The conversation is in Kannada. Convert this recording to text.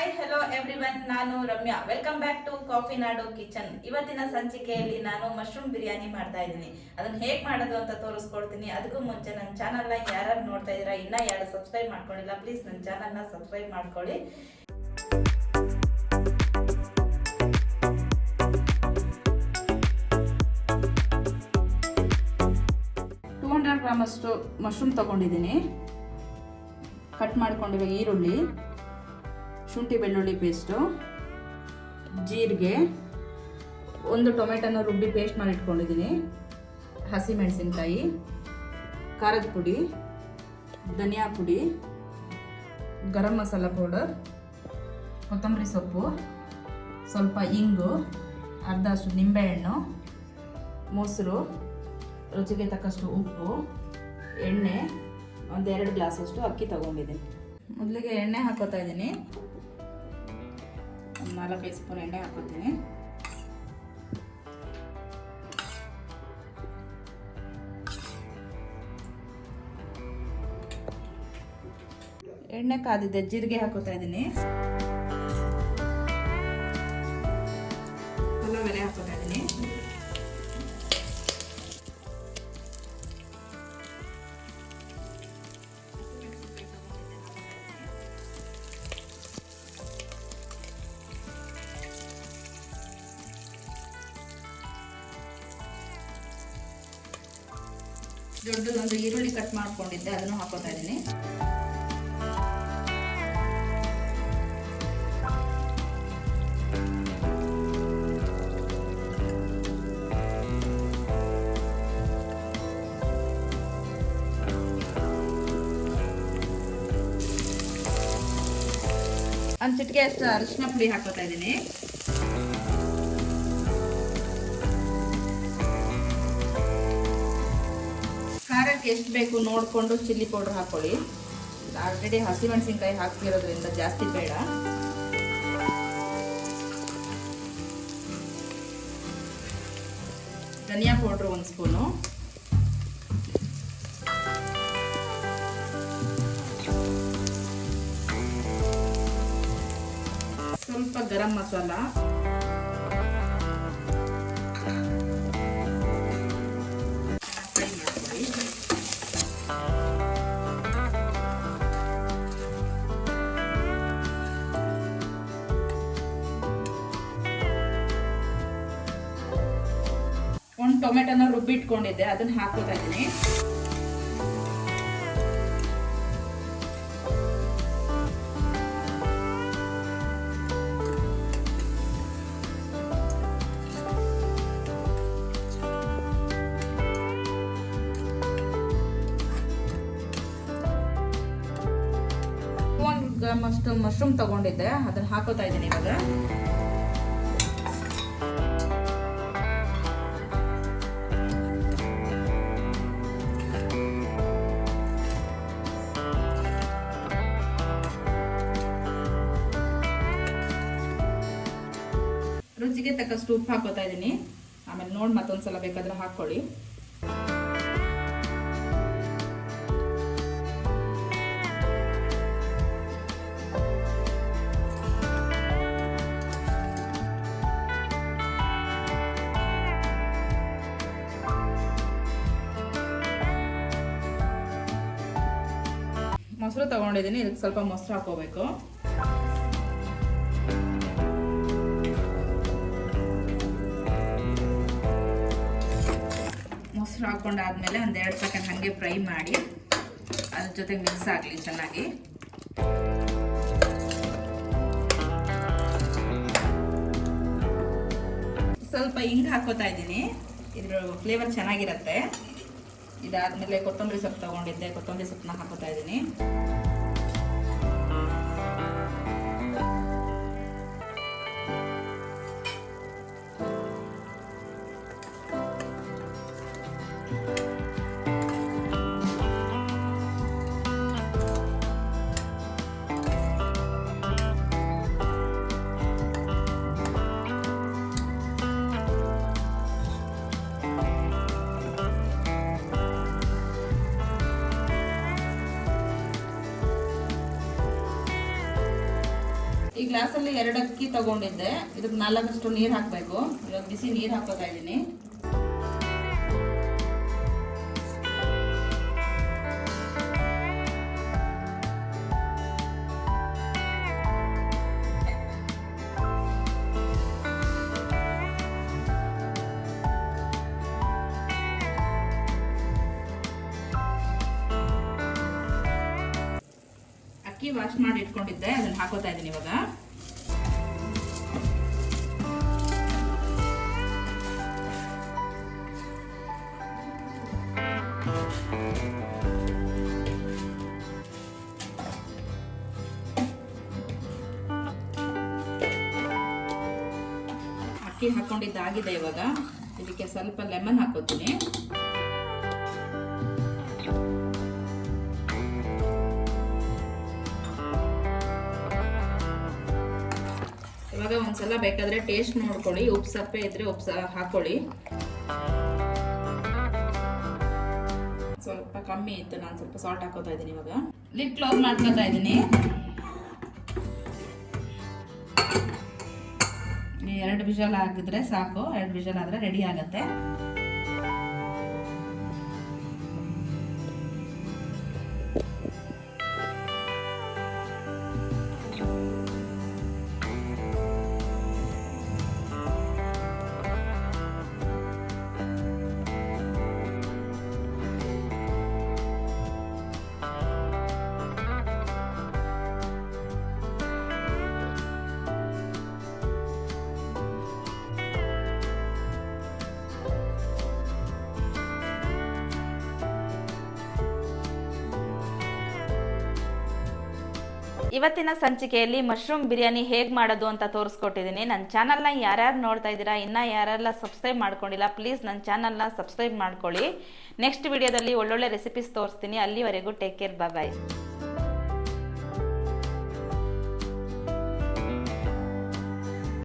ಹಾಯ್ ಹೆಲೋ ಎವ್ರಿವನ್, ನಾನು Ramya. Welcome back to coffee Nadu kitchen. ಇವತ್ತಿನ ಸಂಚಿಕೆಯಲ್ಲಿ ನಾನು ಮಶ್ರೂಮ್ ಬಿರಿಯಾನಿ ಮಾಡ್ತಾ ಇದ್ದೀನಿ. ಅದನ್ನ ಹೇಗೆ ಮಾಡೋದು ಅಂತ ತೋರಿಸ್ಕೊಡ್ತೀನಿ. ಅದಕ್ಕೂ ಮುಂಚೆ ನನ್ನ ಚಾನಲ್ನ ಯಾರು ನೋಡ್ತಾ ಇದ್ದೀರಾ, ಇನ್ನೂ ಯಾರು ಸಬ್ಸ್ಕ್ರೈಬ್ ಮಾಡ್ಕೊಂಡಿಲ್ಲ, ಪ್ಲೀಸ್ ನನ್ನ ಚಾನಲ್ನ ಸಬ್ಸ್ಕ್ರೈಬ್ ಮಾಡ್ಕೊಳ್ಳಿ. 200 ಗ್ರಾಮ್ ಅಷ್ಟು ಮಶ್ರೂಮ್ ತಗೊಂಡಿದ್ದೀನಿ. ಕಟ್ ಮಾಡ್ಕೊಂಡಿರೋ ಈರುಳ್ಳಿ, ಶುಂಠಿ ಬೆಳ್ಳುಳ್ಳಿ ಪೇಸ್ಟು, ಜೀರಿಗೆ, ಒಂದು ಟೊಮೆಟೊನ ರುಬ್ಬಿ ಪೇಸ್ಟ್ ಮಾಡಿ ಇಟ್ಕೊಂಡಿದ್ದೀನಿ, ಹಸಿಮೆಣಸಿನ್ಕಾಯಿ, ಖಾರದ ಪುಡಿ, ಧನಿಯಾ ಪುಡಿ, ಗರಂ ಮಸಾಲ ಪೌಡರ್, ಕೊತ್ತಂಬರಿ ಸೊಪ್ಪು, ಸ್ವಲ್ಪ ಇಂಗು, ಅರ್ಧ ಅಷ್ಟು ನಿಂಬೆಹಣ್ಣು, ಮೊಸರು, ರುಚಿಗೆ ತಕ್ಕಷ್ಟು ಉಪ್ಪು, ಎಣ್ಣೆ, ಒಂದು 2 ಗ್ಲಾಸಷ್ಟು ಅಕ್ಕಿ ತಗೊಂಡಿದ್ದೀನಿ. ಮೊದಲಿಗೆ ಎಣ್ಣೆ ಹಾಕೋತಾ ಇದ್ದೀನಿ. 4-5 ಸ್ಪೂನ್ ಎಣ್ಣೆ ಹಾಕೋತೀನಿ. ಎಣ್ಣೆ ಕಾದಿದೆ, ಜೀರಿಗೆ ಹಾಕೋತಾ ಇದ್ದೀನಿ. ಪಲಾವ್ ಎಲೆ ಹಾಕೋತಾ ಇದ್ದೀನಿ. ದೊಡ್ಡದೊಂದು ಈರುಳ್ಳಿ ಕಟ್ ಮಾಡ್ಕೊಂಡಿದ್ದೆ, ಅದನ್ನು ಹಾಕೋತಾ ಇದ್ದೀನಿ. ಒಂದು ಚಿಟಿಕೆ ಅಷ್ಟು ಅರಿಶಿನ ಪುಡಿ ಹಾಕೋತಾ ಇದ್ದೀನಿ. ಖಾರಕ್ಕೆ ಎಷ್ಟು ಬೇಕು ನೋಡಿಕೊಂಡು ಚಿಲ್ಲಿ ಪೌಡರ್ ಹಾಕೊಳ್ಳಿ. ಆಲ್ರೆಡಿ ಹಸಿಮೆಣಸಿನ್ಕಾಯಿ ಹಾಕಿರೋದ್ರಿಂದ ಜಾಸ್ತಿ ಬೇಡ. ಧನಿಯಾ ಪೌಡ್ರ್ 1 ಸ್ಪೂನು, ಸ್ವಲ್ಪ ಗರಂ ಮಸಾಲ, ಒಂದು ಟೊಮೆಟೊನ ರುಬ್ಬಿಟ್ಕೊಂಡಿದ್ದೆ, ಅದನ್ನ ಹಾಕೋತಾ ಇದ್ದೀನಿ. ಅಷ್ಟು ಮಶ್ರೂಮ್ ತಗೊಂಡಿದ್ದೆ, ಅದನ್ನ ಹಾಕೋತಾ ಇದ್ದೀನಿ ಇವಾಗ. ರುಚಿಗೆ ತಕ್ಕಷ್ಟು ಉಪ್ಪು ಹಾಕೋತಾ ಇದ್ದೀನಿ. ಆಮೇಲೆ ನೋಡಿ ಮತ್ತೊಂದ್ಸಲ ಬೇಕಾದ್ರೆ ಹಾಕೊಳ್ಳಿ. ಮೊಸರು ತಗೊಂಡಿದ್ದೀನಿ, ಇದಕ್ಕೆ ಸ್ವಲ್ಪ ಮೊಸರು ಹಾಕೋಬೇಕು. ಮೊಸರು ಹಾಕೊಂಡಾದ್ಮೇಲೆ ಒಂದು 2 ಸೆಕೆಂಡ್ ಹಾಗೆ ಫ್ರೈ ಮಾಡಿ ಅದ್ರ ಜೊತೆಗೆ ಮಿಕ್ಸ್ ಆಗಲಿ ಚೆನ್ನಾಗಿ. ಸ್ವಲ್ಪ ಹಿಂಗೆ ಹಾಕೋತಾ ಇದ್ದೀನಿ, ಇದ್ರ ಫ್ಲೇವರ್ ಚೆನ್ನಾಗಿರುತ್ತೆ. ಇದಾದ್ಮೇಲೆ ಕೊತ್ತಂಬರಿ ಸೊಪ್ಪು ತಗೊಂಡಿದ್ದೆ, ಕೊತ್ತಂಬರಿ ಸೊಪ್ಪನ್ನ ಹಾಕೋತಾ ಇದ್ದೀನಿ. ಈ ಗ್ಲಾಸಲ್ಲಿ 2 ಅಕ್ಕಿ ತಗೊಂಡಿದ್ದೆ. ಇದಕ್ಕೆ 4 ನೀರು ಹಾಕಬೇಕು. ಇವಾಗ ಬಿಸಿ ನೀರು ಹಾಕೋತಾ ಇದ್ದೀನಿ. ಅಕ್ಕಿ ವಾಶ್ ಮಾಡಿ ಇಟ್ಕೊಂಡಿದ್ದೆ, ಅದನ್ನ ಹಾಕೋತಾ ಇದ್ದೀನಿ ಇವಾಗ. ಅಕ್ಕಿ ಹಾಕೊಂಡಿದ್ದಾಗಿದೆ. ಇವಾಗ ಇದಕ್ಕೆ ಸ್ವಲ್ಪ ಲೆಮನ್ ಹಾಕೋತೀನಿ. ಇವಾಗ ಒಂದ್ಸಲ ಬೇಕಾದ್ರೆ ಟೇಸ್ಟ್ ನೋಡ್ಕೊಳ್ಳಿ, ಉಪ್ಪು ಸಪ್ಪೆ ಇದ್ರೆ ಉಪ್ಪು ಹಾಕೊಳ್ಳಿ. ಸ್ವಲ್ಪ ಕಮ್ಮಿ ಇತ್ತು, ನಾನು ಸ್ವಲ್ಪ ಸಾಲ್ಟ್ ಹಾಕೋತಾ ಇದ್ದೀನಿ. ಇವಾಗ ಲಿಡ್ ಕ್ಲೋಸ್ ಮಾಡ್ಕೋತಾ ಇದ್ದೀನಿ. 2 ವಿಷಲ್ ಆಗಿದ್ರೆ ಸಾಕು. 2 ವಿಷಲ್ ಆದ್ರೆ ರೆಡಿ ಆಗತ್ತೆ. ಇವತ್ತಿನ ಸಂಚಿಕೆಯಲ್ಲಿ ಮಶ್ರೂಮ್ ಬಿರಿಯಾನಿ ಹೇಗೆ ಮಾಡೋದು ಅಂತ ತೋರಿಸ್ಕೊಟ್ಟಿದ್ದೀನಿ. ನನ್ನ ಚಾನಲ್ನ ಯಾರ್ಯಾರು ನೋಡ್ತಾ ಇದ್ದೀರಾ, ಇನ್ನೂ ಯಾರೆಲ್ಲ ಸಬ್ಸ್ಕ್ರೈಬ್ ಮಾಡ್ಕೊಂಡಿಲ್ಲ, ಪ್ಲೀಸ್ ನನ್ನ ಚಾನಲ್ನ ಸಬ್ಸ್ಕ್ರೈಬ್ ಮಾಡ್ಕೊಳ್ಳಿ. ನೆಕ್ಸ್ಟ್ ವಿಡಿಯೋದಲ್ಲಿ ಒಳ್ಳೊಳ್ಳೆ ರೆಸಿಪೀಸ್ ತೋರಿಸ್ತೀನಿ. ಅಲ್ಲಿವರೆಗೂ ಟೇಕ್ ಕೇರ್, ಬಾಯ್.